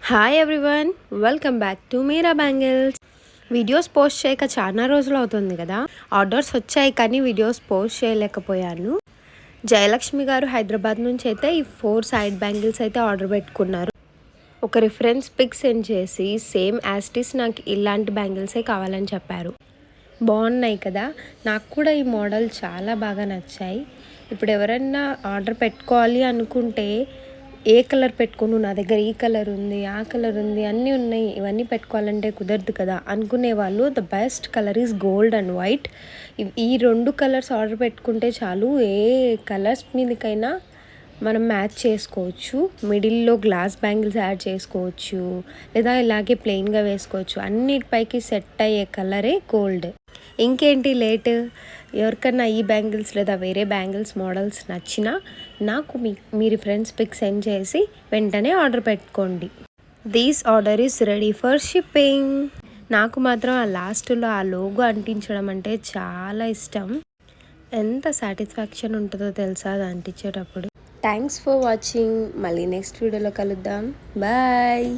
Hi everyone, welcome back to Meera bangles. Videos post చేయక చాలా రోజులు అవుతుంది కదా. ఆర్డర్స్ వచ్చాయి కానీ వీడియోస్ పోస్ట్ చేయలేకపోయాను. జయలక్ష్మి గారు హైదరాబాద్ నుంచి అయితే ఈ 4 సైడ్ బ్యాంగిల్స్ అయితే ఆర్డర్ పెట్టుకున్నారు. ఒక రిఫరెన్స్ పిక్ సెండ్ చేసి సేమ్ యాస్టిస్ నాకు ఇలాంటి బ్యాంగిల్సే కావాలని చెప్పారు. బాగున్నాయి కదా, నాకు కూడా ఈ మోడల్ చాలా బాగా నచ్చాయి. ఇప్పుడు ఎవరైనా ఆర్డర్ పెట్టుకోవాలి అనుకుంటే ఏ కలర్ పెట్టుకోను, నా దగ్గర ఈ కలర్ ఉంది, ఆ కలర్ ఉంది, అన్నీ ఉన్నాయి, ఇవన్నీ పెట్టుకోవాలంటే కుదరదు కదా అనుకునే వాళ్ళు the best colour is gold and white. ఈ 2 కలర్స్ ఆర్డర్ పెట్టుకుంటే చాలు, ఏ కలర్స్ మీదకైనా మనం మ్యాచ్ చేసుకోవచ్చు. మిడిల్లో గ్లాస్ బ్యాంగిల్స్ యాడ్ చేసుకోవచ్చు, లేదా ఇలాగే ప్లెయిన్గా వేసుకోవచ్చు. అన్నిటిపైకి సెట్ అయ్యే కలరే గోల్డ్. ఇంకేంటి లేట్, ఎవరికన్నా ఈ బ్యాంగిల్స్ లేదా వేరే బ్యాంగిల్స్ మోడల్స్ నచ్చినా నాకు మీ రిఫరెన్స్ పిక్ సెండ్ చేసి వెంటనే ఆర్డర్ పెట్టుకోండి. These order is ready for shipping. నాకు మాత్రం ఆ లాస్ట్లో ఆ లోగో అంటించడం అంటే చాలా ఇష్టం. ఎంత సాటిస్ఫాక్షన్ ఉంటుందో తెలుసా అది అంటించేటప్పుడు. Thanks for watching. మళ్ళీ నెక్స్ట్ వీడియోలో కలుద్దాం. బాయ్.